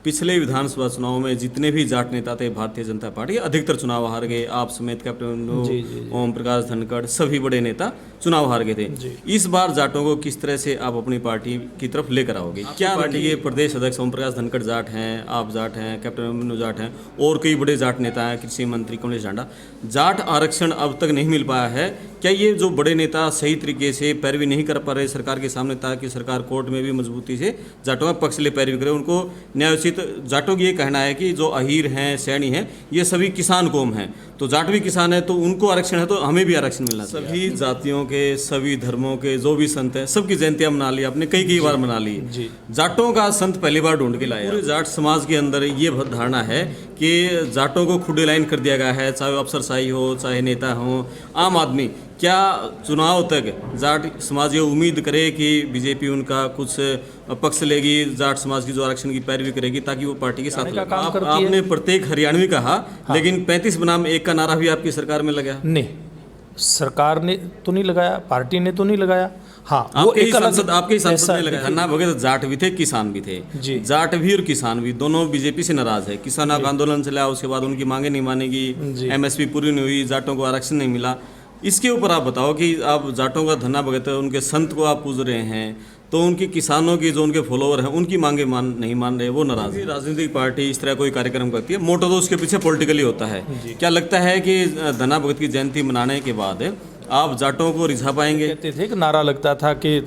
पिछले विधानसभा चुनाव में जितने भी जाट नेता थे भारतीय जनता पार्टी अधिकतर चुनाव हार गए। आप समेत कैप्टन ओम प्रकाश धनखड़ सभी बड़े नेता चुनाव हार गए थे। इस बार जाटों को किस तरह से आप अपनी पार्टी की तरफ लेकर आओगे? क्या पार्टी के प्रदेश अध्यक्ष ओम प्रकाश धनखड़ जाट हैं, आप जाट हैं, कैप्टन अभिमन्यु जाट हैं और कई बड़े जाट नेता हैं, कृषि मंत्री कमलेश ढांडा। जाट आरक्षण अब तक नहीं मिल पाया है। क्या ये जो बड़े नेता सही तरीके से पैरवी नहीं कर पा रहे सरकार के सामने, ताकि सरकार कोर्ट में भी मजबूती से जाटों का पक्ष ले पैरवी करे? उनको न्यायोचित जाटों की ये कहना है कि जो अहीर हैं, सैनी हैं, ये सभी किसान कौम हैं, तो जाट भी किसान है, तो उनको आरक्षण है तो हमें भी आरक्षण मिलना चाहिए। सभी जातियों के, सभी धर्मों के जो भी संत हैं, सबकी जयंतियां मना ली आपने, कई बार मना ली। जाटों का संत पहली बार ढूंढ के लाया। पूरे जाट समाज के अंदर ये धारणा है कि जाटों को खुले लाइन कर दिया गया है, चाहे अफसरशाही हो, चाहे नेता हो, आम आदमी। क्या चुनाव तक जाट समाज ये उम्मीद करे कि बीजेपी उनका कुछ पक्ष लेगी, जाट समाज की जो आरक्षण की पैरवी करेगी, ताकि वो पार्टी के साथ आपने प्रत्येक हरियाणवी कहा, लेकिन 35 बनाम 1 का नारा भी आपकी सरकार में लगा? नहीं, सरकार ने तो नहीं लगाया, पार्टी ने तो नहीं लगाया। हाँ, वो एक आपके सांसद ने लगाया। धन्ना भगत जाट भी थे, किसान भी थे। जाट भी और किसान भी दोनों बीजेपी से नाराज है। किसान आंदोलन चला, उसके बाद उनकी मांगे नहीं मानेगी, एमएसपी पूरी नहीं हुई, जाटों को आरक्षण नहीं मिला। इसके ऊपर आप बताओ कि आप जाटों का धन्ना भगत है, उनके संत को आप पूज रहे हैं, तो उनके किसानों की जो उनके फॉलोअर हैं उनकी मांगे नहीं मान रहे, वो नाराज है। राजनीतिक पार्टी इस तरह कोई कार्यक्रम करती है, मोटो तो उसके पीछे पॉलिटिकली होता है। क्या लगता है कि धन्ना भगत की जयंती मनाने के बाद आप जाटों को रिझा पाएंगे? कहते थे कि नारा लगता था कि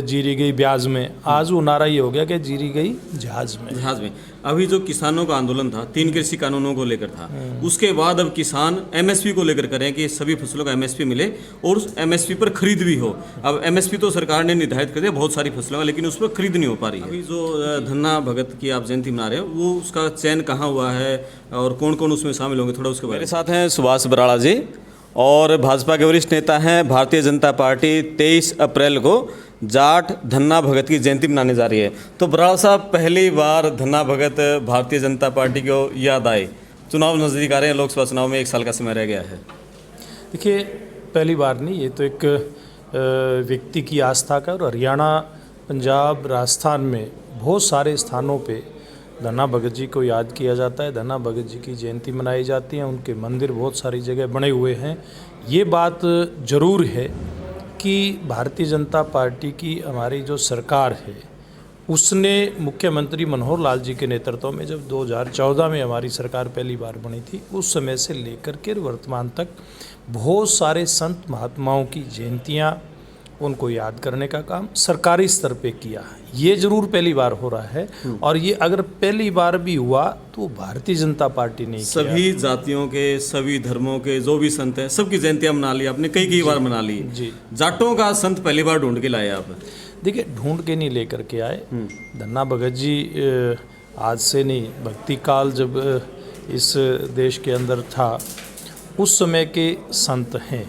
जीरी गई ब्याज में, आज वो नारा ये हो गया कि जीरी गई जहाज में। अभी जो किसानों का आंदोलन था, 3 कृषि कानूनों को लेकर था, उसके बाद अब किसान एमएसपी को लेकर करें कि सभी फसलों का एमएसपी मिले और उस एमएसपी पर खरीद भी हो। अब एमएसपी तो सरकार ने निर्धारित कर दिया बहुत सारी फसलों का, लेकिन उस पर खरीद नहीं हो पा रही है। अभी जो धन्ना भगत की आप जयंती मना रहे हो, वो उसका चयन कहाँ हुआ है और कौन कौन उसमें शामिल होंगे, थोड़ा उसके बारे में। मेरे साथ हैं सुभाष बराड़ा जी और भाजपा के वरिष्ठ नेता हैं। भारतीय जनता पार्टी 23 अप्रैल को जाट धन्ना भगत की जयंती मनाने जा रही है। तो बराड़ा साहब, पहली बार धन्ना भगत भारतीय जनता पार्टी को याद आए, चुनाव नज़दीक आ रहे हैं, लोकसभा चुनाव में 1 साल का समय रह गया है। देखिए, पहली बार नहीं, ये तो एक व्यक्ति की आस्था का, और हरियाणा, पंजाब, राजस्थान में बहुत सारे स्थानों पे धन्ना भगत जी को याद किया जाता है। धन्ना भगत जी की जयंती मनाई जाती है, उनके मंदिर बहुत सारी जगह बने हुए हैं। ये बात ज़रूर है कि भारतीय जनता पार्टी की हमारी जो सरकार है, उसने मुख्यमंत्री मनोहर लाल जी के नेतृत्व में जब 2014 में हमारी सरकार पहली बार बनी थी, उस समय से लेकर के वर्तमान तक बहुत सारे संत महात्माओं की जयंतियाँ, उनको याद करने का काम सरकारी स्तर पे किया है। ये ज़रूर पहली बार हो रहा है, और ये अगर पहली बार भी हुआ तो भारतीय जनता पार्टी ने सभी जातियों के, सभी धर्मों के जो भी संत हैं, सबकी जयंतियां मना ली आपने, कई बार मना ली। जाटों का संत पहली बार ढूंढ के लाए आप? देखिए, ढूंढ के नहीं लेकर के आए। धन्ना भगत जी आज से नहीं, भक्ति काल जब इस देश के अंदर था, उस समय के संत हैं,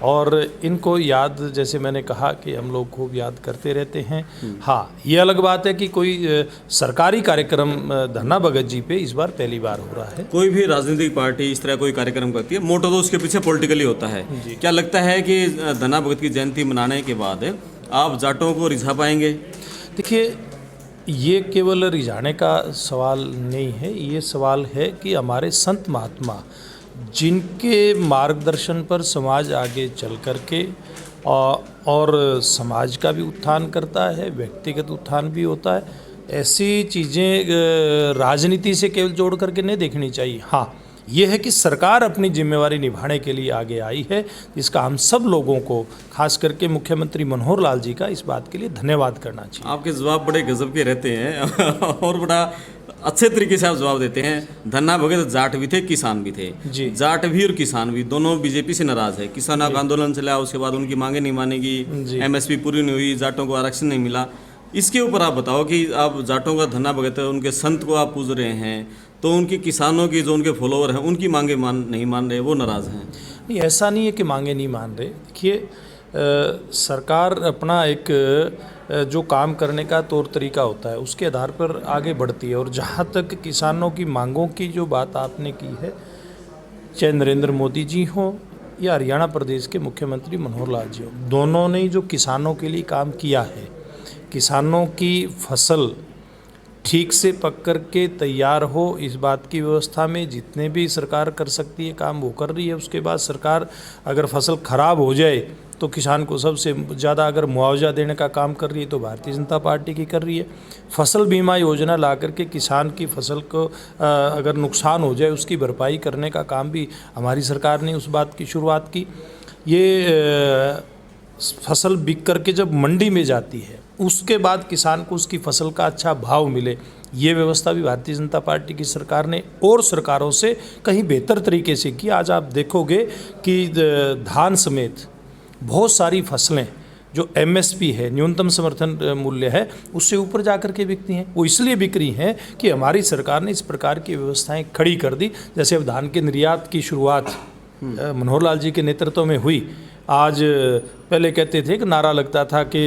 और इनको याद, जैसे मैंने कहा कि हम लोग खूब याद करते रहते हैं। हाँ, ये अलग बात है कि कोई सरकारी कार्यक्रम धन्ना भगत जी पे इस बार पहली बार हो रहा है। कोई भी राजनीतिक पार्टी इस तरह कोई कार्यक्रम करती है, मोटो तो उसके पीछे पॉलिटिकली होता है। क्या लगता है कि धन्ना भगत की जयंती मनाने के बाद आप जाटों को रिझा पाएंगे? देखिए, ये केवल रिझाने का सवाल नहीं है, ये सवाल है कि हमारे संत महात्मा, जिनके मार्गदर्शन पर समाज आगे चल कर के और समाज का भी उत्थान करता है, व्यक्तिगत उत्थान भी होता है, ऐसी चीज़ें राजनीति से केवल जोड़ करके नहीं देखनी चाहिए। हाँ, ये है कि सरकार अपनी जिम्मेवारी निभाने के लिए आगे आई है, जिसका हम सब लोगों को, खास करके मुख्यमंत्री मनोहर लाल जी का, इस बात के लिए धन्यवाद करना चाहिए। आपके जवाब बड़े गजब के रहते हैं और बड़ा अच्छे तरीके से आप जवाब देते हैं। धन्ना भगत जाट भी थे, किसान भी थे। जाट भी और किसान भी दोनों बीजेपी से नाराज है। किसान आंदोलन चला, उसके बाद उनकी मांगे नहीं मानेगी, एमएसपी पूरी नहीं हुई, जाटों को आरक्षण नहीं मिला। इसके ऊपर आप बताओ कि आप जाटों का धन्ना भगत है, उनके संत को आप पूज रहे हैं, तो उनके किसानों की जो उनके फॉलोअर हैं उनकी मांगे नहीं मान रहे, वो नाराज़ हैं? नहीं, ऐसा नहीं है कि मांगे नहीं मान रहे। देखिए, सरकार अपना एक जो काम करने का तौर तरीका होता है, उसके आधार पर आगे बढ़ती है। और जहाँ तक किसानों की मांगों की जो बात आपने की है, चाहे नरेंद्र मोदी जी हों या हरियाणा प्रदेश के मुख्यमंत्री मनोहर लाल जी हों, दोनों ने जो किसानों के लिए काम किया है, किसानों की फसल ठीक से पक कर के तैयार हो, इस बात की व्यवस्था में जितने भी सरकार कर सकती है काम वो कर रही है। उसके बाद सरकार अगर फसल खराब हो जाए तो किसान को सबसे ज़्यादा अगर मुआवजा देने का काम कर रही है तो भारतीय जनता पार्टी की कर रही है। फसल बीमा योजना ला करके किसान की फसल को अगर नुकसान हो जाए उसकी भरपाई करने का काम भी हमारी सरकार ने उस बात की शुरुआत की। ये फसल बिक करके जब मंडी में जाती है उसके बाद किसान को उसकी फसल का अच्छा भाव मिले, ये व्यवस्था भी भारतीय जनता पार्टी की सरकार ने और सरकारों से कहीं बेहतर तरीके से की। आज आप देखोगे कि धान समेत बहुत सारी फसलें जो एमएसपी है, न्यूनतम समर्थन मूल्य है, उससे ऊपर जाकर के बिकती हैं। वो इसलिए बिक रही हैं कि हमारी सरकार ने इस प्रकार की व्यवस्थाएं खड़ी कर दी। जैसे अब धान के निर्यात की शुरुआत मनोहर लाल जी के नेतृत्व में हुई। आज पहले कहते थे कि नारा लगता था कि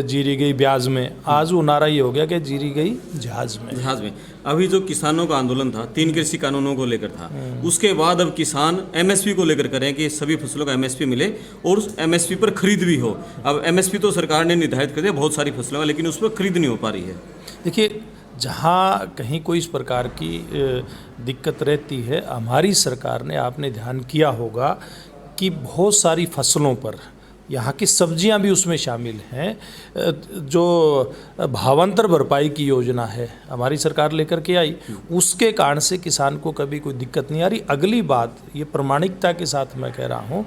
जीरी गई ब्याज में, आज वो नारा ये हो गया कि जीरी गई जहाज में। अभी जो किसानों का आंदोलन था 3 कृषि कानूनों को लेकर था, उसके बाद अब किसान एमएसपी को लेकर करें कि सभी फसलों का एमएसपी मिले और उस एमएसपी पर खरीद भी हो। अब एमएसपी तो सरकार ने निर्धारित कर दिया बहुत सारी फसलों का, लेकिन उस पर खरीद नहीं हो पा रही है। देखिए, जहाँ कहीं कोई इस प्रकार की दिक्कत रहती है, हमारी सरकार ने, आपने ध्यान किया होगा कि बहुत सारी फसलों पर, यहाँ की सब्जियां भी उसमें शामिल हैं, जो भावांतर भरपाई की योजना है हमारी सरकार लेकर के आई, उसके कारण से किसान को कभी कोई दिक्कत नहीं आ रही। अगली बात, ये प्रामाणिकता के साथ मैं कह रहा हूँ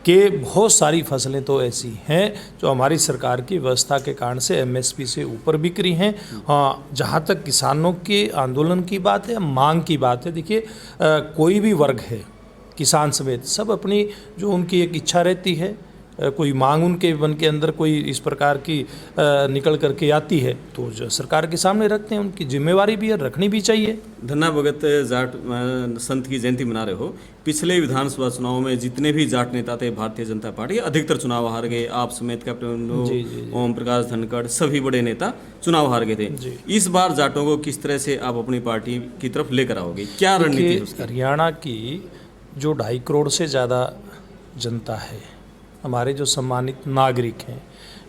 कि बहुत सारी फसलें तो ऐसी हैं जो हमारी सरकार की व्यवस्था के कारण से एमएसपी से ऊपर बिक रही हैं। हाँ, जहाँ तक किसानों के आंदोलन की बात है, मांग की बात है, देखिए कोई भी वर्ग है, किसान समेत सब अपनी जो उनकी एक इच्छा रहती है, कोई मांग उनके मन के अंदर कोई इस प्रकार की निकल करके आती है तो जो सरकार के सामने रखते हैं, उनकी जिम्मेवारी भी है, रखनी भी चाहिए। धन्ना भगत जाट संत की जयंती मना रहे हो। पिछले विधानसभा चुनाव में जितने भी जाट नेता थे भारतीय जनता पार्टी अधिकतर चुनाव हार गए। आप समेत कैप्टन ओम प्रकाश धनखड़ सभी बड़े नेता चुनाव हार गए थे। इस बार जाटों को किस तरह से आप अपनी पार्टी की तरफ लेकर आओगे, क्या रणनीति है उसकी? हरियाणा की जो 2.5 करोड़ से ज़्यादा जनता है, हमारे जो सम्मानित नागरिक हैं,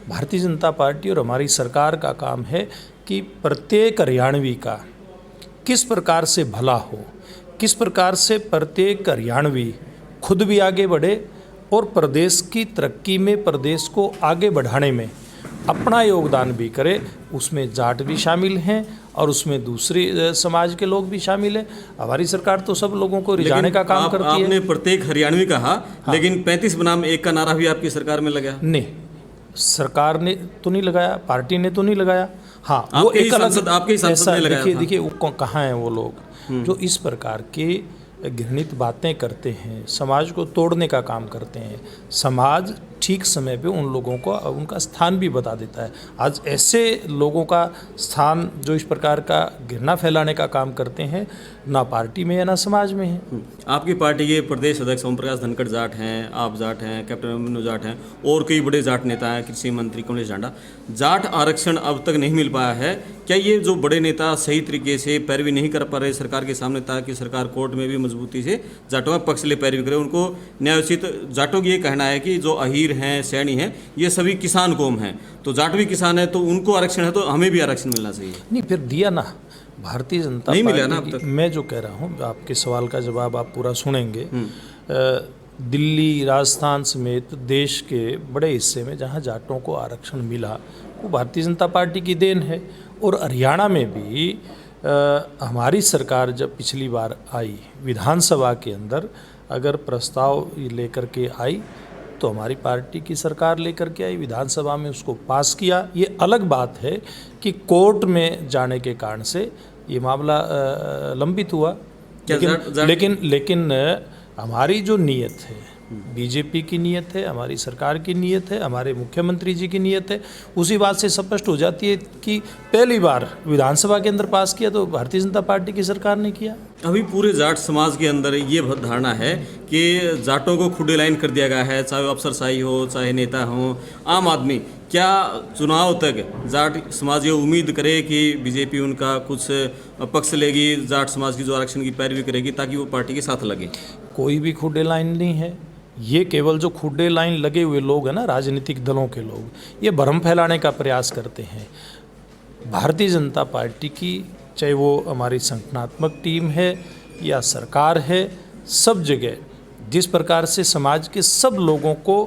भारतीय जनता पार्टी और हमारी सरकार का काम है कि प्रत्येक हरियाणवी का किस प्रकार से भला हो, किस प्रकार से प्रत्येक हरियाणवी खुद भी आगे बढ़े और प्रदेश की तरक्की में, प्रदेश को आगे बढ़ाने में अपना योगदान भी करे। उसमें जाट भी शामिल हैं और उसमें दूसरे समाज के लोग भी शामिल हैं। हमारी सरकार तो सब लोगों को रिझाने का काम करती है। आपने प्रत्येक हरियाणवी कहा, लेकिन 35 बनाम 1 का नारा भी आपकी सरकार में लगा? नहीं, सरकार ने तो नहीं लगाया, पार्टी ने तो नहीं लगाया। हाँ, वो एक अलग आपके सांसद ने लगाया था। देखिए वो कहाँ हैं वो लोग जो इस प्रकार के घृणित बातें करते हैं, समाज को तोड़ने का काम करते हैं। समाज ठीक समय पे उन लोगों को उनका स्थान भी बता देता है। आज ऐसे लोगों का स्थान जो इस प्रकार का घृणा फैलाने का काम करते हैं, ना पार्टी में है ना समाज में है। आपकी पार्टी के प्रदेश अध्यक्ष ओम प्रकाश धनखड़ जाट हैं, आप जाट हैं, कैप्टन अभिमन्यु जाट हैं और कई बड़े जाट नेता हैं, कृषि मंत्री कमलेश जांडा। जाट आरक्षण अब तक नहीं मिल पाया है। क्या ये जो बड़े नेता सही तरीके से पैरवी नहीं कर पा रहे सरकार के सामने, ताकि सरकार कोर्ट में भी मजबूती से जाटों का पक्ष ले पैरवी करे? उनको न्यायोचित, जाटों की ये कहना है कि जो अहीर हैं, सैनी हैं, ये सभी किसान कौम हैं, तो जाट भी किसान है, तो उनको आरक्षण है तो हमें भी आरक्षण मिलना चाहिए। नहीं, फिर दिया ना भारतीय जनता नहीं मिला ना अब तक। मैं जो कह रहा हूँ, आपके सवाल का जवाब आप पूरा सुनेंगे। दिल्ली, राजस्थान समेत देश के बड़े हिस्से में जहाँ जाटों को आरक्षण मिला वो भारतीय जनता पार्टी की देन है। और हरियाणा में भी हमारी सरकार जब पिछली बार आई विधानसभा के अंदर, अगर प्रस्ताव लेकर के आई तो हमारी पार्टी की सरकार लेकर के आई, विधानसभा में उसको पास किया। ये अलग बात है कि कोर्ट में जाने के कारण से ये मामला लंबित हुआ। लेकिन हमारी जो नीयत है, बीजेपी की नीयत है, हमारी सरकार की नीयत है, हमारे मुख्यमंत्री जी की नीयत है, उसी बात से स्पष्ट हो जाती है कि पहली बार विधानसभा के अंदर पास किया तो भारतीय जनता पार्टी की सरकार ने किया। अभी पूरे जाट समाज के अंदर ये धारणा है कि जाटों को खुडे लाइन कर दिया गया है, चाहे वो अफसरशाही हो, चाहे नेता हो, आम आदमी। क्या चुनाव तक जाट समाज ये उम्मीद करे कि बीजेपी उनका कुछ पक्ष लेगी, जाट समाज की जो आरक्षण की पैरवी करेगी ताकि वो पार्टी के साथ लगे? कोई भी खुडे लाइन नहीं है। ये केवल जो खुडे लाइन लगे हुए लोग हैं ना, राजनीतिक दलों के लोग, ये भ्रम फैलाने का प्रयास करते हैं। भारतीय जनता पार्टी की, चाहे वो हमारी संगठनात्मक टीम है या सरकार है, सब जगह जिस प्रकार से समाज के सब लोगों को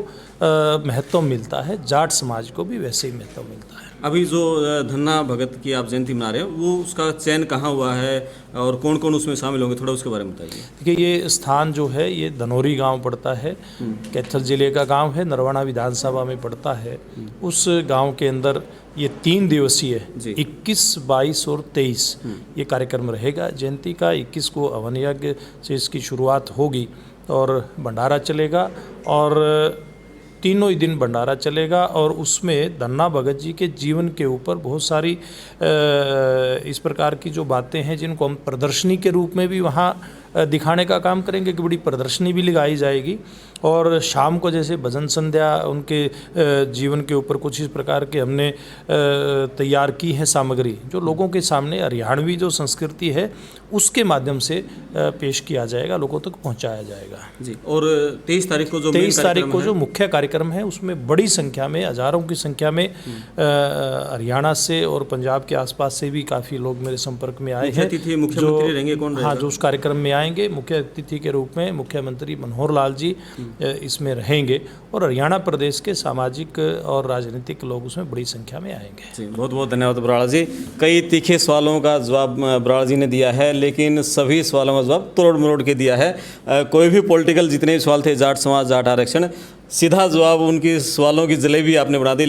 महत्व मिलता है, जाट समाज को भी वैसे ही महत्व मिलता है। अभी जो धन्ना भगत की आप जयंती मना रहे हो, वो उसका चयन कहाँ हुआ है और कौन कौन उसमें शामिल होंगे, थोड़ा उसके बारे में बताइए। देखिए, ये स्थान जो है ये धनौरी गांव पड़ता है, कैथल जिले का गांव है, नरवाना विधानसभा में पड़ता है। उस गांव के अंदर ये 3 दिवसीय 21, 22 और 23 ये कार्यक्रम रहेगा जयंती का। 21 को हवन यज्ञ से इसकी शुरुआत होगी और भंडारा चलेगा, और तीनों ही दिन भंडारा चलेगा। और उसमें धन्ना भगत जी के जीवन के ऊपर बहुत सारी इस प्रकार की जो बातें हैं जिनको हम प्रदर्शनी के रूप में भी वहाँ दिखाने का काम करेंगे, कि बड़ी प्रदर्शनी भी लगाई जाएगी। और शाम को जैसे भजन संध्या, उनके जीवन के ऊपर कुछ इस प्रकार के हमने तैयार की है सामग्री, जो लोगों के सामने हरियाणवी जो संस्कृति है उसके माध्यम से पेश किया जाएगा, लोगों तक पहुंचाया जाएगा जी। और 23 तारीख को जो 23 तारीख को जो मुख्य कार्यक्रम है उसमें बड़ी संख्या में, हजारों की संख्या में हरियाणा से और पंजाब के आसपास से भी काफ़ी लोग मेरे संपर्क में आए हैं। मुख्यमंत्री रहेंगे, कौन रहेगा? हाँ, जो उस कार्यक्रम में आएंगे मुख्य अतिथि के रूप में मुख्यमंत्री मनोहर लाल जी इसमें रहेंगे, और हरियाणा प्रदेश के सामाजिक और राजनीतिक लोग उसमें बड़ी संख्या में आएंगे जी। बहुत बहुत धन्यवाद बराड़ा जी। कई तीखे सवालों का जवाब बराड़ा जी ने दिया है, लेकिन सभी सवालों का जवाब तोड़ मरोड़ के दिया है। कोई भी पॉलिटिकल जितने भी सवाल थे, जाट समाज, जाट आरक्षण, सीधा जवाब उनकी सवालों की जलेबी आपने बना दी।